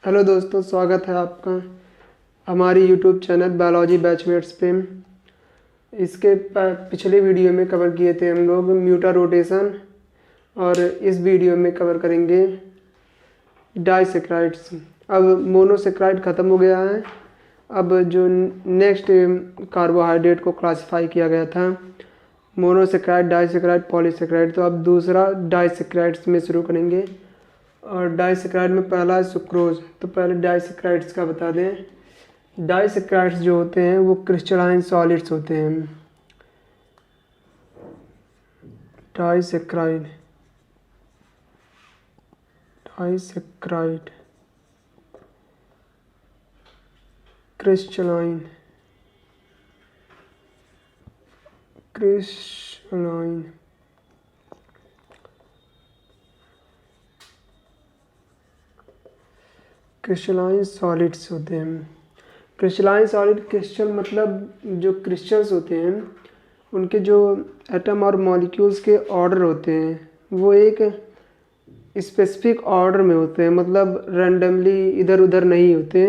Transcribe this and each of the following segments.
Hello दोस्तों, स्वागत है आपका हमारी यूट्यूब चैनल बायोलॉजी बैचमेट्स पे। इसके पिछले वीडियो में कवर किए थे हम लोग म्यूटा रोटेशन, और इस वीडियो में कवर करेंगे डाइसेक्राइड्स। अब मोनोसेक्राइड ख़त्म हो गया है। अब जो नेक्स्ट कार्बोहाइड्रेट को क्लासिफाई किया गया था मोनोसेक्राइड, डाइसेक्राइड, पॉलीसेक्राइड, तो अब दूसरा डाइसेक्राइड्स में शुरू करेंगे। और डाइसेक्राइड में पहला है सुक्रोज। तो पहले डाइसेक्राइड्स का बता दें। डाइसेक्राइड्स जो होते हैं वो क्रिस्टलाइन सॉलिड्स होते हैं। डाइसेक्राइड क्रिस्टलाइन क्रिस्टलाइन सॉलिड्स होते हैं। क्रिस्टलाइन सॉलिड, क्रिस्टल मतलब जो क्रिस्टल्स होते हैं उनके जो एटम और मॉलिक्यूल्स के ऑर्डर होते हैं वो एक स्पेसिफिक ऑर्डर में होते हैं, मतलब रैंडमली इधर उधर नहीं होते,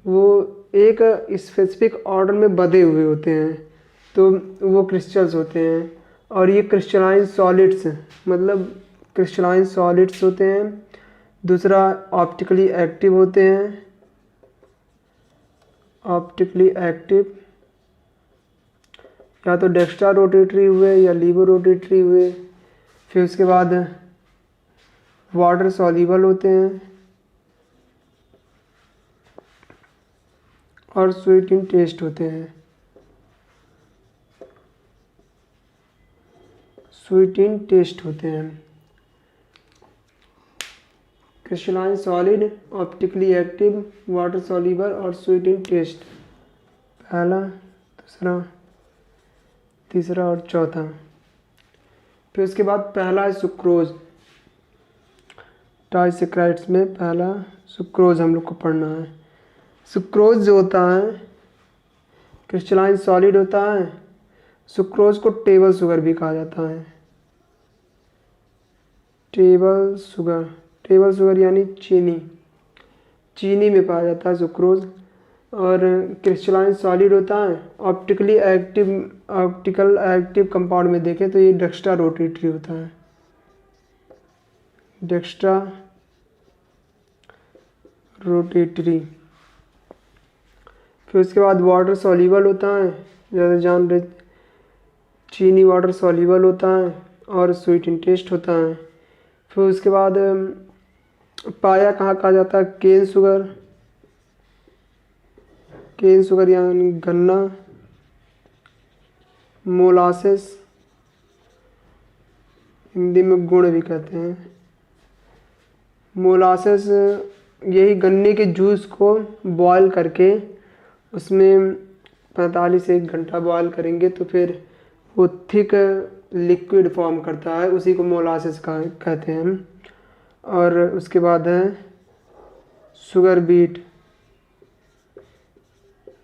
वो एक स्पेसिफिक ऑर्डर में बंधे हुए होते हैं, तो वो क्रिस्टल्स होते हैं। और ये क्रिस्टलाइन सॉलिड्स मतलब क्रिस्टलाइन सॉलिड्स होते हैं। दूसरा ऑप्टिकली एक्टिव होते हैं। ऑप्टिकली एक्टिव या तो डेक्स्ट्रा रोटेटरी हुए या लीवो रोटेटरी हुए। फिर उसके बाद वाटर सॉल्युबल होते हैं और स्वीट इन टेस्ट होते हैं। Crystalline solid, optically active, water soluble और स्वीट इन टेस्ट, पहला, दूसरा, तीसरा और चौथा। फिर उसके बाद पहला है सुक्रोज। डाइसेक्राइड्स में पहला सुक्रोज हम लोग को पढ़ना है। सुक्रोज जो होता है क्रिस्टलाइन सॉलिड होता है। सुक्रोज को टेबल शुगर भी कहा जाता है। टेबल शुगर यानी चीनी में पाया जाता है सुक्रोज। और क्रिस्टलाइन सॉलिड होता है। ऑप्टिकल एक्टिव कंपाउंड में देखें तो ये डेक्स्ट्रा रोटेटरी होता है। Dextrorotatory. फिर उसके बाद वाटर सॉल्युबल होता है, ज़्यादा जान रहे, चीनी वाटर सॉल्युबल होता है और स्वीट इन टेस्ट होता है। फिर उसके बाद पाया कहाँ कहा जाता है, केन शुगर यानी गन्ना, मोलासेस, हिंदी में गुड़ भी कहते हैं। मोलासेस यही गन्ने के जूस को बॉयल करके उसमें 45 से 1 घंटा बॉयल करेंगे तो फिर वो थिक लिक्विड फॉर्म करता है, उसी को मोलासेस कहते हैं हम। और उसके बाद है शुगर बीट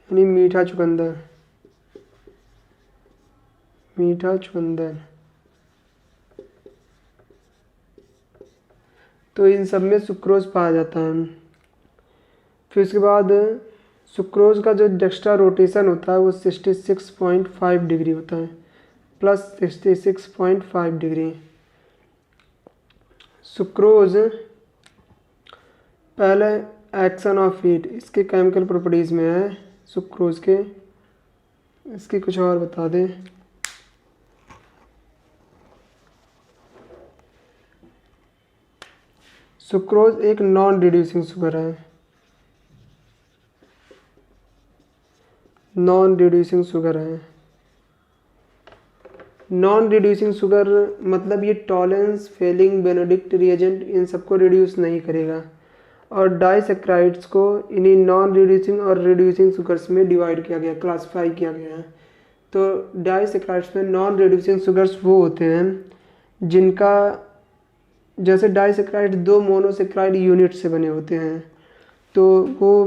यानी मीठा चुकंदर। तो इन सब में सुक्रोज पाया जाता है। फिर उसके बाद सुक्रोज का जो डेक्स्ट्रा रोटेशन होता है वो 66.5 डिग्री होता है, प्लस 66.5 डिग्री। सुक्रोज पहले एक्शन ऑफ हीट, इसके केमिकल प्रॉपर्टीज़ में है सुक्रोज के। इसकी कुछ और बता दें। सुक्रोज एक नॉन रिड्यूसिंग शुगर है। नॉन रिड्यूसिंग शुगर मतलब ये Tollens, Fehling, Benedict reagent in सबको रिड्यूस नहीं करेगा। और डाइसेक्राइड्स को इन्हीं नॉन रिड्यूसिंग और रिड्यूसिंग शुगर्स में डिवाइड किया गया, क्लासिफाई किया गया है। तो डाइसेक्राइड्स में नॉन रिड्यूसिंग शुगर्स वो होते हैं जिनका, जैसे डाइसेक्राइड 2 मोनोसेक्राइड यूनिट से बने होते हैं, तो वो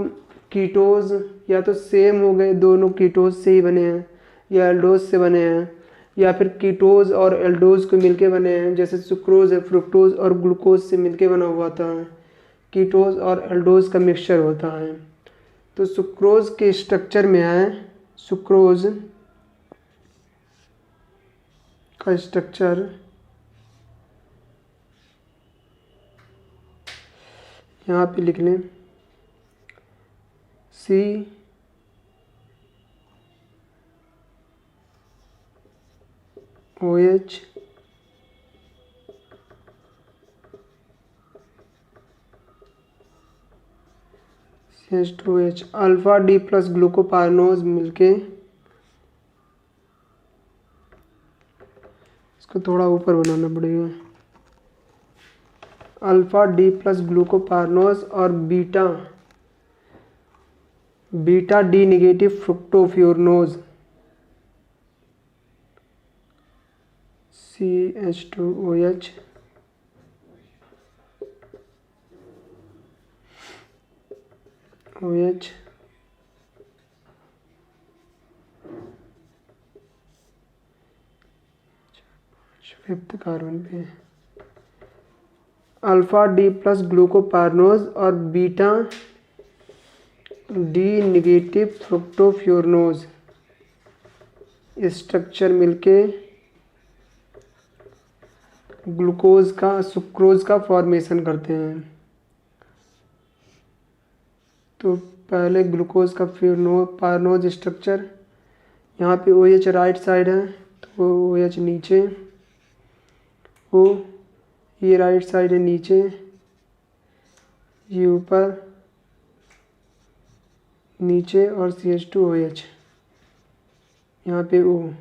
कीटोज या तो सेम हो गए, दोनों कीटोज से ही बने हैं, या एल्डोज से बने हैं, या फिर कीटोज और एल्डोज को मिलके बने हैं। जैसे सुक्रोज है फ्रुक्टोज और ग्लूकोज से मिलके बना हुआ था। कीटोज और एल्डोज का मिक्सचर होता है। तो सुक्रोज के स्ट्रक्चर में है, सुक्रोज का स्ट्रक्चर यहाँ पे लिख लें, COH CH2H alpha D plus glucopyranose मिलके, इसको थोड़ा ऊपर बनाना पड़ेगा, अल्फा डी प्लस ग्लूकोपार्नोज और beta D negative fructofuranose CH2OH OH fifth carbon पे अल्फा डी प्लस ग्लूकोपार्नोज और beta D negative fructofuranose structure मिलके ग्लूकोज का सुक्रोज का फॉर्मेशन करते हैं। तो पहले ग्लूकोज का पार्नोज स्ट्रक्चर, यहाँ पे OH राइट साइड है तो OH नीचे, O ये राइट साइड है नीचे, ये ऊपर नीचे और CH2OH यहाँ पे O।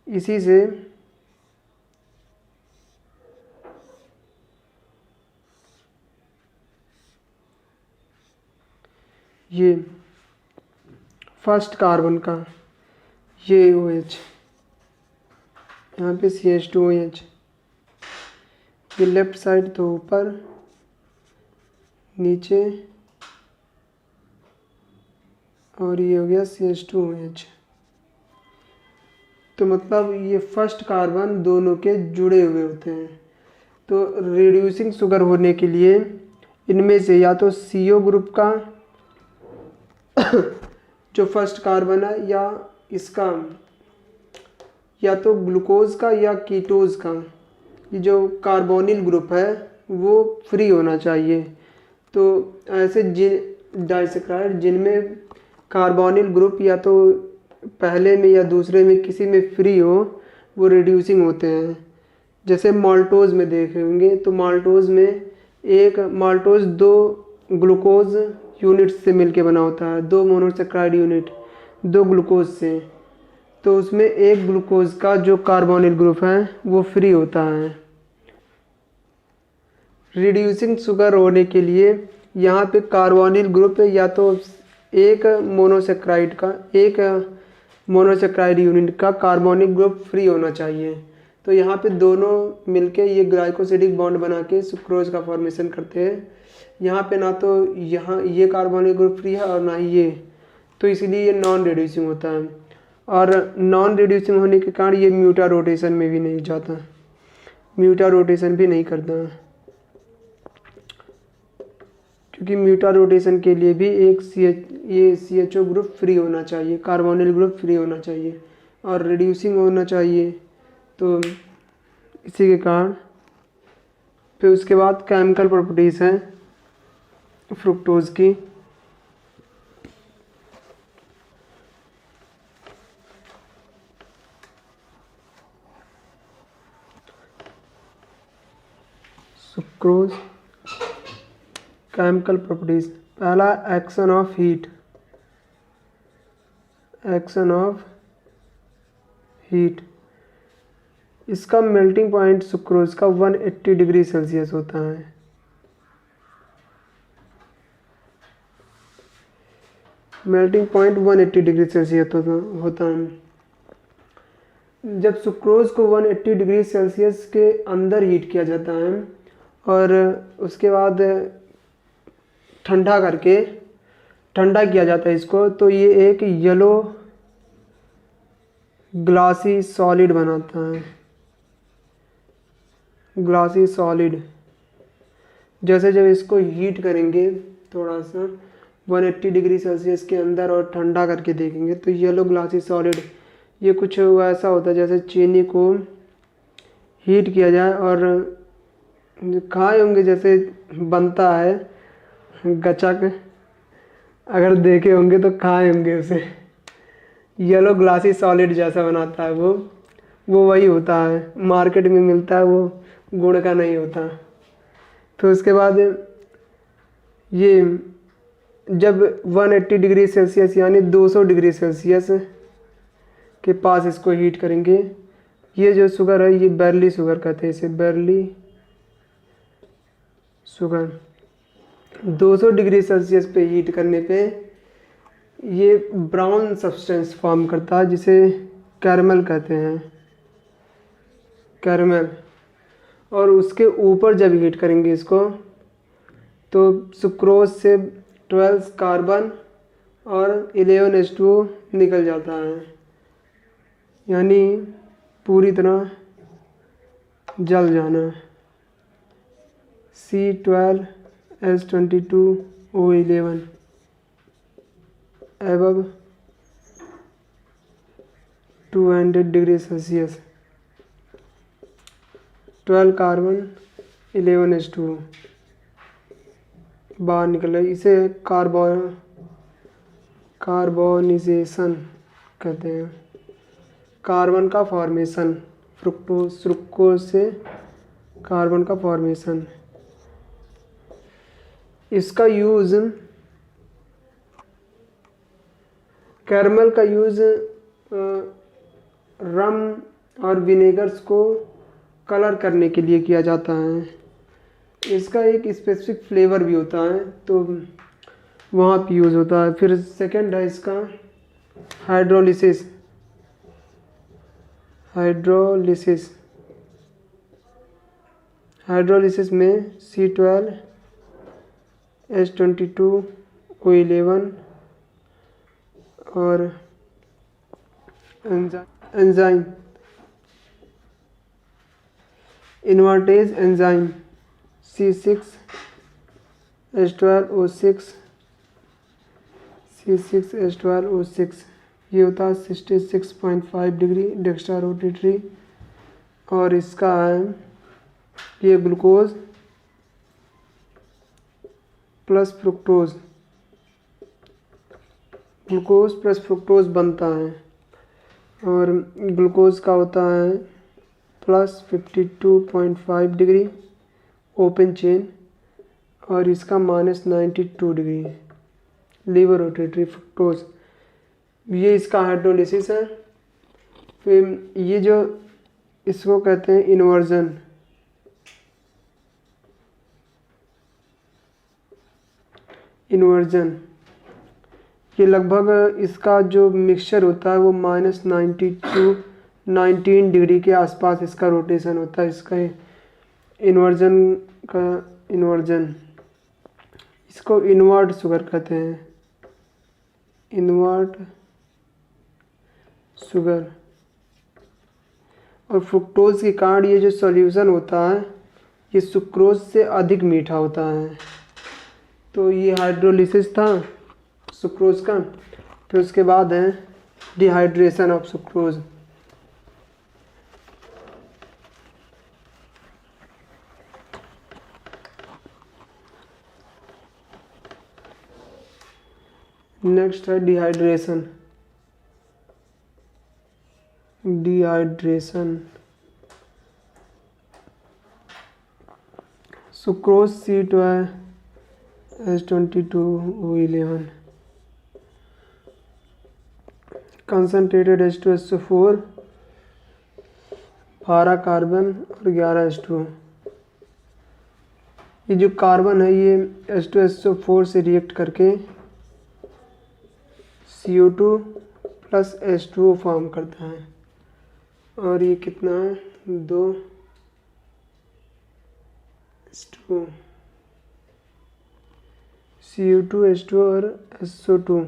इसी से ये फर्स्ट कार्बन का ये OH, यहाँ पे CH2OH, ये लेफ्ट साइड तो ऊपर नीचे और ये हो गया CH2OH। तो मतलब ये फर्स्ट कार्बन दोनों के जुड़े हुए होते हैं। तो रिड्यूसिंग शुगर होने के लिए इनमें से या तो CO ग्रुप का जो फर्स्ट कार्बन है या इसका, या तो ग्लूकोज का या कीटोज का, ये जो कार्बोनिल ग्रुप है वो फ्री होना चाहिए। तो ऐसे डाइसैकराइड जिनमें कार्बोनिल ग्रुप या तो पहले में या दूसरे में किसी में फ्री हो वो रिड्यूसिंग होते हैं। जैसे माल्टोज में देखे होंगे तो माल्टोज में माल्टोज 2 ग्लूकोज यूनिट से मिलके बना होता है, 2 मोनोसैकराइड यूनिट 2 ग्लूकोज से। तो उसमें एक ग्लूकोज का जो कार्बोनिल ग्रुप है वो फ्री होता है। रिड्यूसिंग शुगर होने के लिए यहाँ पे कार्बोनिल ग्रुप या तो एक मोनोसैकराइड यूनिट का कार्बोनिल ग्रुप फ्री होना चाहिए। तो यहाँ पे दोनों मिलके ये ग्लाइकोसिडिक बॉन्ड बना के सुक्रोज का फॉर्मेशन करते हैं। यहाँ पे ना तो यहाँ ये कार्बोनिल ग्रुप फ्री है और ना ही ये, तो इसलिए ये नॉन रिड्यूसिंग होता है। और नॉन रिड्यूसिंग होने के कारण ये म्यूटा रोटेशन में भी नहीं जाता, म्यूटा रोटेशन भी नहीं करता, क्योंकि म्यूटा रोटेशन के लिए भी एक CHO ग्रुप फ्री होना चाहिए, कार्बोनिल ग्रुप फ्री होना चाहिए और रिड्यूसिंग होना चाहिए। तो इसी के कारण फिर उसके बाद केमिकल प्रॉपर्टीज़ हैं फ्रुक्टोज की। सुक्रोज केमिकल प्रॉपर्टीज, पहला action of heat, action of heat, इसका मेल्टिंग पॉइंट सुक्रोज का 180 डिग्री सेल्सियस होता है। मेल्टिंग पॉइंट 180 डिग्री सेल्सियस होता है। जब सुक्रोज को 180 डिग्री सेल्सियस के अंदर हीट किया जाता है और उसके बाद ठंडा किया जाता है इसको, तो ये एक येलो ग्लासी सॉलिड बनाता है, ग्लासी सॉलिड जैसे जब इसको हीट करेंगे थोड़ा सा 180 डिग्री सेल्सियस के अंदर और ठंडा करके देखेंगे तो येलो ग्लासी सॉलिड ये कुछ ऐसा होता है जैसे चीनी को हीट किया जाए और खाए होंगे जैसे बनता है गचक, अगर देखे होंगे तो खाए होंगे उसे। येलो ग्लासी सॉलिड जैसा बनाता है वो वही होता है, मार्केट में मिलता है, वो गुड़ का नहीं होता। तो उसके बाद ये जब 180 डिग्री सेल्सियस यानी 200 डिग्री सेल्सियस के पास इसको हीट करेंगे, ये जो शुगर है ये बैरली शुगर कहते हैं इसे, बैरली शुगर। 200 डिग्री सेल्सियस पे हीट करने पे ये ब्राउन सब्सटेंस फॉर्म करता है जिसे कैरमल कहते हैं, कैरमल। और उसके ऊपर जब हीट करेंगे इसको तो सुक्रोज से 12 कार्बन और 11 H2O निकल जाता है, यानी पूरी तरह जल जाना। C12H22O11 above 200 degree Celsius, 12 carbon 11 H2O बाहर निकल रहा है। इसे कार्बोनाइजेशन कहते हैं, कार्बन का फॉर्मेशन, फ्रुक्टोज से कार्बन का फॉर्मेशन। इसका यूज़, कैरमल का यूज़ रम और विनेगर्स को कलर करने के लिए किया जाता है। इसका एक स्पेसिफिक फ्लेवर भी होता है तो वहाँ पे यूज़ होता है। फिर सेकंड है इसका हाइड्रोलिसिस। हाइड्रोलिसिस में C12H22O11 और एंजाइम, इन्वर्टेज एंजाइम C6H12O6 ये होता है 66.5 डिग्री डेक्स्ट्रा रोटेटरी। और इसका है ये ग्लूकोज प्लस फ्रुक्टोज बनता है और ग्लूकोज का होता है प्लस 52.5 डिग्री ओपन चेन और इसका -92 डिग्री लीवर रोटेटरी फ्रुक्टोज। ये इसका हाइड्रोलिसिस है। फिर ये जो इसको कहते हैं इन्वर्जन, ये लगभग इसका जो मिक्सचर होता है वो -19 डिग्री के आसपास इसका रोटेशन होता है। इसका इन्वर्जन इसको इनवर्ट शुगर कहते हैं, इनवर्ट शुगर। और फ्रुक्टोज के कारण ये जो सॉल्यूशन होता है ये सुक्रोज से अधिक मीठा होता है। तो ये हाइड्रोलिसिस था सुक्रोज का। फिर उसके बाद है डिहाइड्रेशन ऑफ सुक्रोज। नेक्स्ट है dehydration. Sucrose C12H22O11 concentrated H2SO4 12 carbon और 11 H2O। ये जो कार्बन है ये H2SO4 से रिएक्ट करके CO2 प्लस H2O फॉर्म करता है। और ये कितना है 2 H2O, CO2 H2O और SO2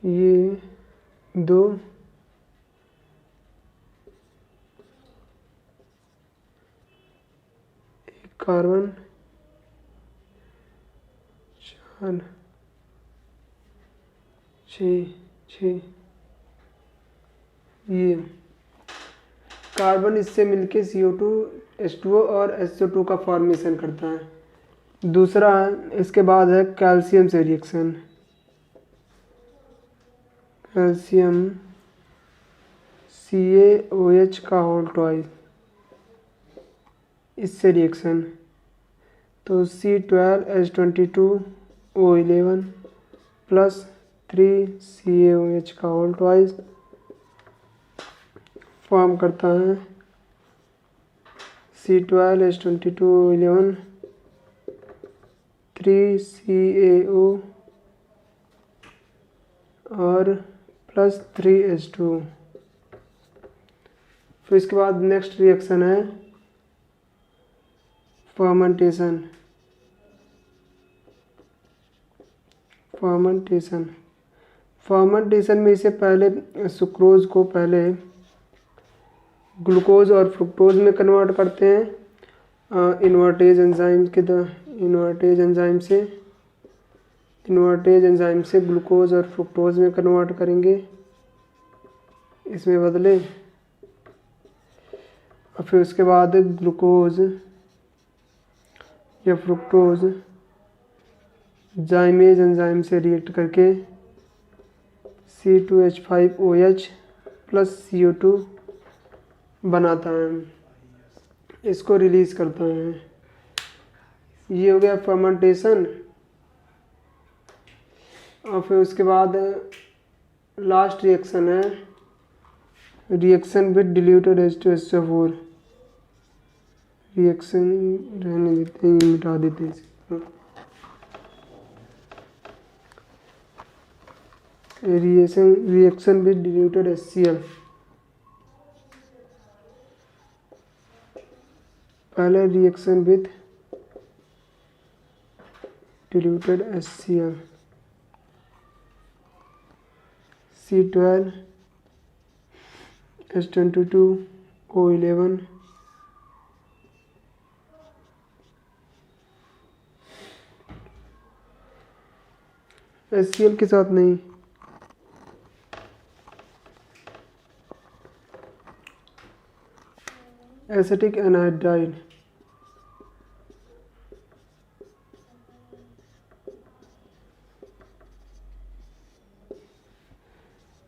ये 2 H2 कार्बन 4 6 ये कार्बन इससे मिलके CO2 H2O और SO2 का फॉर्मेशन करता है। दूसरा इसके बाद है कैल्शियम से रिएक्शन। कैल्शियम CaOH का होल ट्वाइस, इससे रिएक्शन तो C12H22O11 प्लस 3 CaOH का होल ट्वाइस फॉर्म करता है C12H22O11 3 CaO और प्लस 3 H2। फिर इसके बाद नेक्स्ट रिएक्शन है फर्मेंटेशन। फर्मेंटेशन में इसे पहले सुक्रोज को पहले ग्लूकोज और फ्रुक्टोज में कन्वर्ट करते हैं इन्वर्टेज एंजाइम से ग्लूकोज और फ्रुक्टोज में कन्वर्ट करेंगे, इसमें बदले। और फिर उसके बाद ग्लूकोज या फ्रुक्टोज जाइमेज एंजाइम से रिएक्ट करके C2H5OH प्लस CO2 बनाता है, इसको रिलीज करता है। ये हो गया फर्मेंटेशन। और फिर उसके बाद लास्ट रिएक्शन है reaction with diluted H2SO4। Reaction रहने देते हैं, मिटा देते हैं इसे। Reaction with diluted HCl। पहले reaction with diluted HCl C12H22O11 HCl के साथ नहीं, एसिटिक एनहाइड्राइड।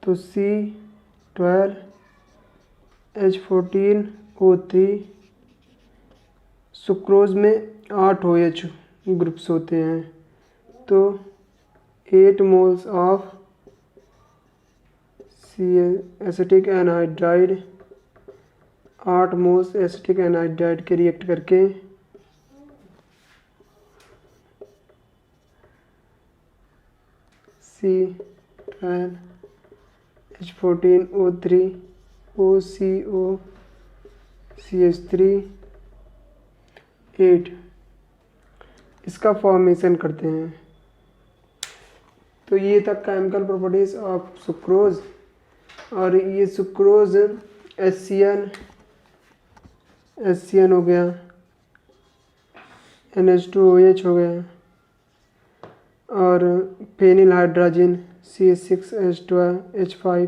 तो C12H14O3 सुक्रोज में 8 OH ग्रुप्स होते हैं, तो 8 moles of acetic anhydride 8 moles acetic anhydride के रिएक्ट करके C12H14O3 OCOCH3 8 इसका फॉर्मेशन करते हैं। तो ये था केमिकल प्रॉपर्टीज ऑफ सुक्रोज। और ये सुक्रोज HCN हो गया, NH2OH हो गया और फेनिल हाइड्रोजन CH6H5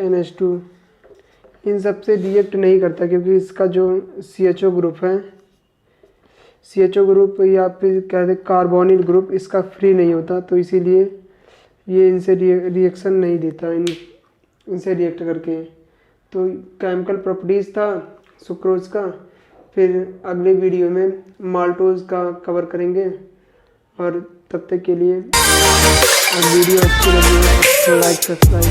NH2 इन सब से रिएक्ट नहीं करता, क्योंकि इसका जो CHO ग्रुप है, CHO ग्रुप या फिर कहते कार्बोनिल ग्रुप, इसका फ्री नहीं होता, तो इसीलिए ये इनसे रिएक्शन नहीं देता इनसे रिएक्ट करके। तो केमिकल प्रॉपर्टीज़ था सुक्रोज का। फिर अगले वीडियो में माल्टोज का कवर करेंगे। और तब तक के लिए वीडियो अच्छी लगी तो लाइक सब्सक्राइब।